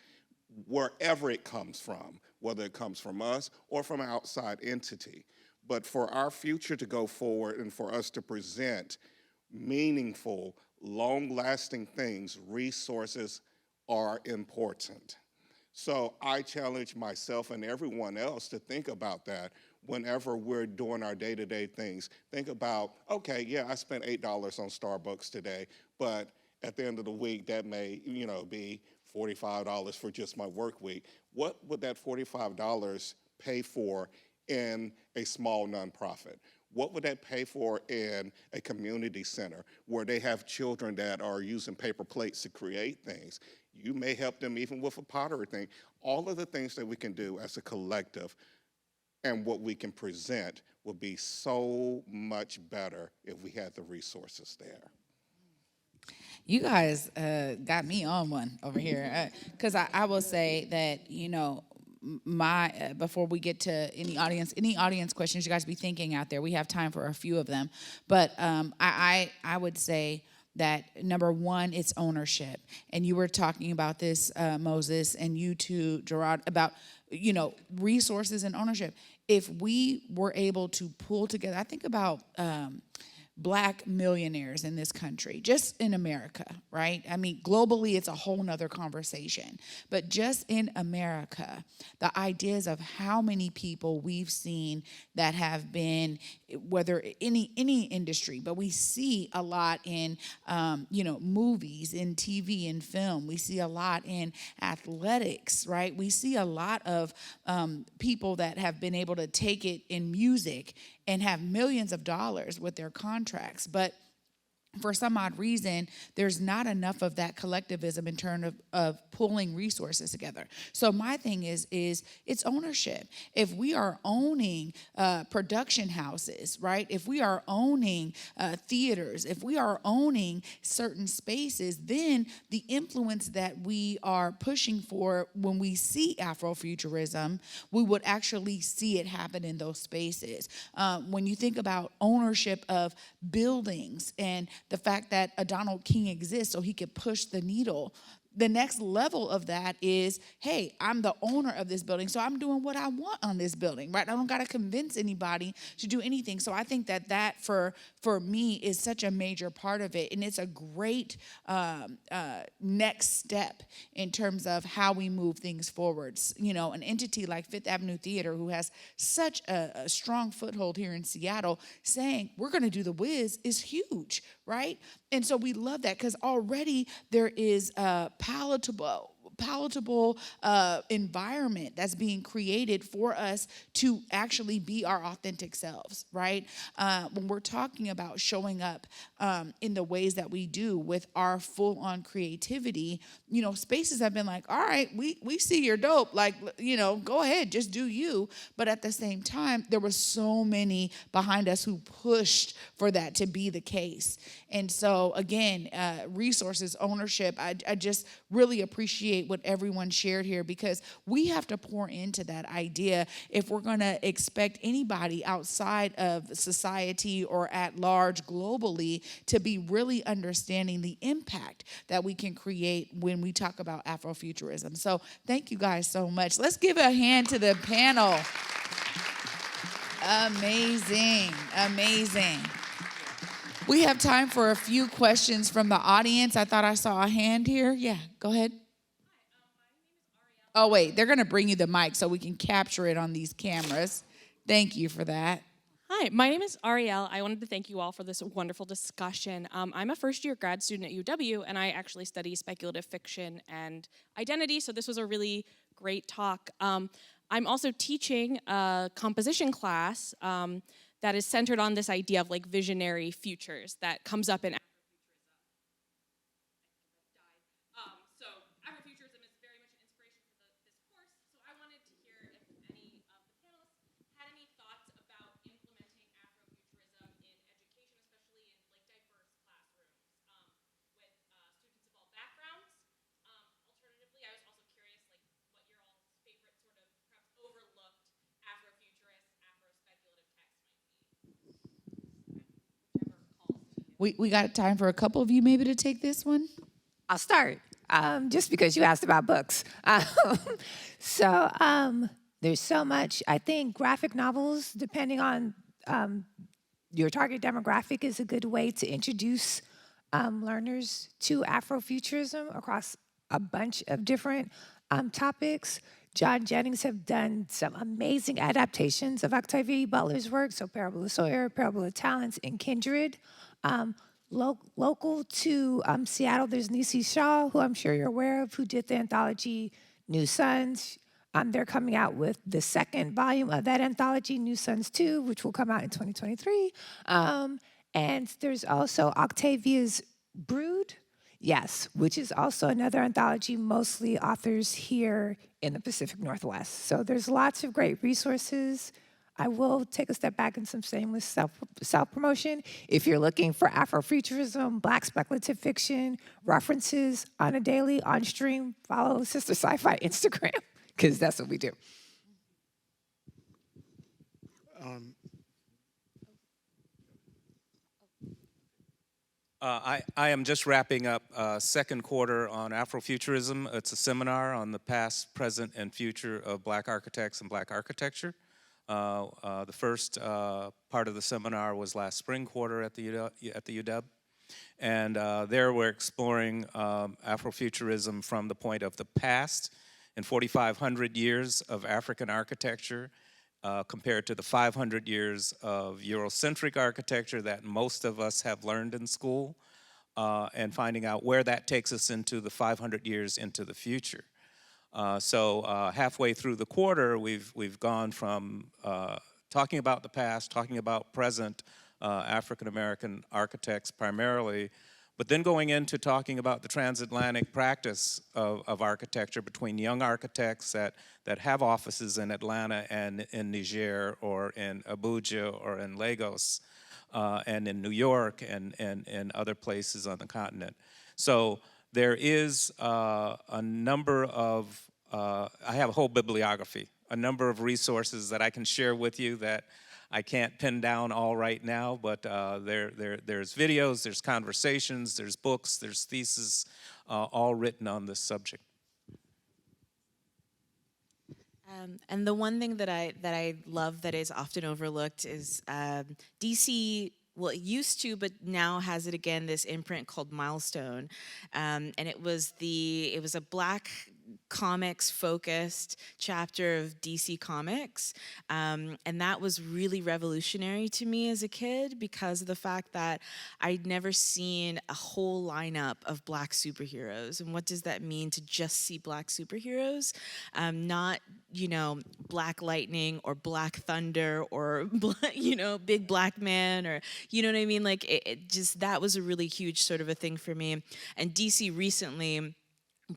wherever it comes from, whether it comes from us or from an outside entity. But for our future to go forward and for us to present meaningful, long-lasting things, resources are important. So I challenge myself and everyone else to think about that whenever we're doing our day-to-day things. Think about, okay, yeah, I spent $8 on Starbucks today, but at the end of the week, that may, be $45 for just my work week. What would that $45 pay for in a small nonprofit? What would that pay for in a community center where they have children that are using paper plates to create things? You may help them even with a pottery thing. All of the things that we can do as a collective and what we can present would be so much better if we had the resources there. You guys got me on one over here. Because I will say that, before we get to any audience questions you guys be thinking out there, we have time for a few of them. But I would say that number one, it's ownership. And you were talking about this, Moses, and you too, Jarrod, about, resources and ownership. If we were able to pull together, I think about Black millionaires in this country, just in America, right? I mean, globally, it's a whole nother conversation. But just in America, the ideas of how many people we've seen that have been, whether any industry, but we see a lot in, movies, in TV and film. We see a lot in athletics, right? We see a lot of people that have been able to take it in music and have millions of dollars with their contracts. But for some odd reason, there's not enough of that collectivism in terms of pulling resources together. So my thing is it's ownership. If we are owning production houses, right? If we are owning theaters, if we are owning certain spaces, then the influence that we are pushing for when we see Afrofuturism, we would actually see it happen in those spaces. When you think about ownership of buildings and the fact that a Donald King exists so he could push the needle, the next level of that is, hey, I'm the owner of this building, so I'm doing what I want on this building, right? I don't got to convince anybody to do anything. So I think that for me is such a major part of it, and it's a great next step in terms of how we move things forward. An entity like Fifth Avenue Theater, who has such a strong foothold here in Seattle, saying we're going to do the Wiz is huge, right? And so we love that because already there is palatable environment that's being created for us to actually be our authentic selves, right? When we're talking about showing up in the ways that we do with our full-on creativity, spaces have been like, all right, we see you're dope, like, go ahead, just do you. But at the same time, there were so many behind us who pushed for that to be the case. And so again, resources, ownership, I just really appreciate what everyone shared here, because we have to pour into that idea if we're going to expect anybody outside of society or at large globally to be really understanding the impact that we can create when we talk about Afrofuturism. So thank you guys so much. Let's give a hand to the panel. Amazing. We have time for a few questions from the audience. I thought I saw a hand here. Yeah, go ahead. Oh, wait, they're going to bring you the mic so we can capture it on these cameras. Thank you for that. Hi, my name is Ariel. I wanted to thank you all for this wonderful discussion. I'm a first-year grad student at UW, and I actually study speculative fiction and identity, so this was a really great talk. I'm also teaching a composition class that is centered on this idea of like visionary futures that comes up in Afrofuturism. So Afrofuturism is very much an inspiration for this course. So I wanted to hear if any of the panelists had any thoughts about implementing Afrofuturism in education, especially in like diverse classrooms with students of all backgrounds. Alternatively, I was also curious like what your all's favorite sort of perhaps overlooked Afrofuturist, Afro-speculative text might be. We got time for a couple of you maybe to take this one. I'll start, just because you asked about books. There's so much. I think graphic novels, depending on your target demographic, is a good way to introduce learners to Afrofuturism across a bunch of different topics. John Jennings have done some amazing adaptations of Octavia Butler's work, so Parable of Sawyer, Parable of Talents, and Kindred. Local to Seattle, there's Nisi Shaw, who I'm sure you're aware of, who did the anthology New Sons. They're coming out with the second volume of that anthology, New Sons 2, which will come out in 2023. And there's also Octavia's Brood, yes, which is also another anthology, mostly authors here in the Pacific Northwest. So there's lots of great resources. I will take a step back in some shameless self-promotion. If you're looking for Afrofuturism, Black speculative fiction, references on a daily, on stream, follow Sistah Scifi Instagram, because that's what we do. I am just wrapping up second quarter on Afrofuturism. It's a seminar on the past, present, and future of Black architects and Black architecture. The first part of the seminar was last spring quarter at the UW. And there we're exploring Afrofuturism from the point of the past in 4,500 years of African architecture compared to the 500 years of Eurocentric architecture that most of us have learned in school, and finding out where that takes us into the 500 years into the future. So halfway through the quarter, we've gone from talking about the past, talking about present African American architects primarily, but then going into talking about the transatlantic practice of architecture between young architects that have offices in Atlanta and in Niger or in Abuja or in Lagos and in New York and other places on the continent. So there is a number of, I have a whole bibliography, a number of resources that I can share with you that I can't pin down all right now, but there's videos, there's conversations, there's books, there's theses, all written on this subject. And the one thing that I love that is often overlooked is DC. Well, it used to, but now has it again. This imprint called Milestone, and it was a Black comics focused chapter of DC Comics, and that was really revolutionary to me as a kid because of the fact that I'd never seen a whole lineup of Black superheroes. And what does that mean to just see Black superheroes? Not, Black Lightning or Black Thunder or, Big Black Man, or, you know what I mean? Like it just, that was a really huge sort of a thing for me. And DC recently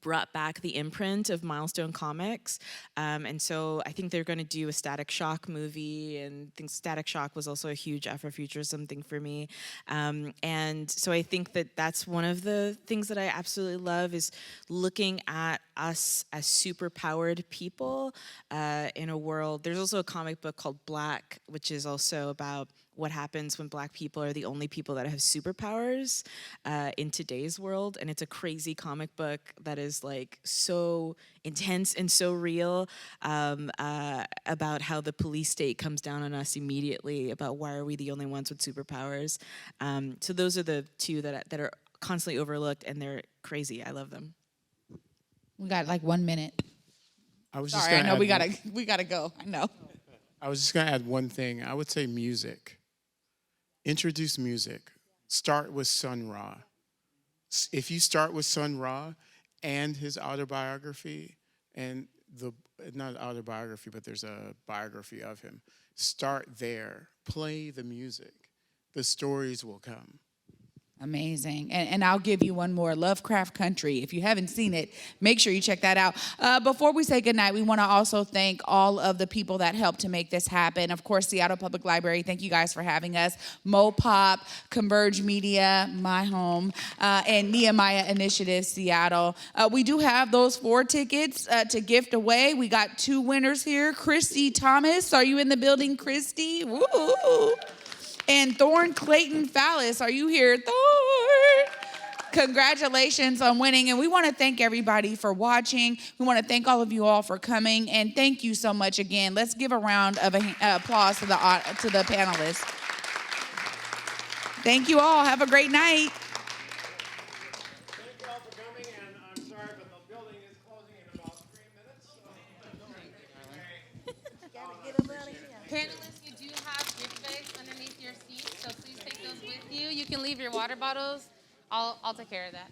brought back the imprint of Milestone Comics, and so I think they're going to do a Static Shock movie, and I think Static Shock was also a huge Afrofuturism thing for me, and so I think that that's one of the things that I absolutely love is looking at us as superpowered people in a world. There's also a comic book called Black, which is also about what happens when Black people are the only people that have superpowers in today's world. And it's a crazy comic book that is like so intense and so real about how the police state comes down on us immediately, about why are we the only ones with superpowers. So those are the two that are constantly overlooked, and they're crazy. I love them. We got like 1 minute. I was Sorry, I know we gotta go. I know. I was just gonna add one thing. I would say music. Introduce music. Start with Sun Ra. If you start with Sun Ra and his autobiography, and not autobiography, but there's a biography of him, start there. Play the music. The stories will come. Amazing. And I'll give you one more, Lovecraft Country. If you haven't seen it, make sure you check that out. Before we say goodnight, we want to also thank all of the people that helped to make this happen. Of course, Seattle Public Library, thank you guys for having us. MoPOP, Converge Media, my home, and Nehemiah Initiative Seattle. We do have those 4 tickets to gift away. We got 2 winners here. Christy Thomas, are you in the building, Christy? Woo! And Thorn Clayton Fallis, are you here? Thorn! Congratulations on winning. And we want to thank everybody for watching. We want to thank all of you all for coming. And thank you so much again. Let's give a round of applause to the panelists. Thank you all. Have a great night. Thank you all for coming, and I'm sorry, but the building is closing in about 3 minutes. Panelists, you do have gift bags underneath your seats, so please take those with you. You can leave your water bottles. I'll take care of that.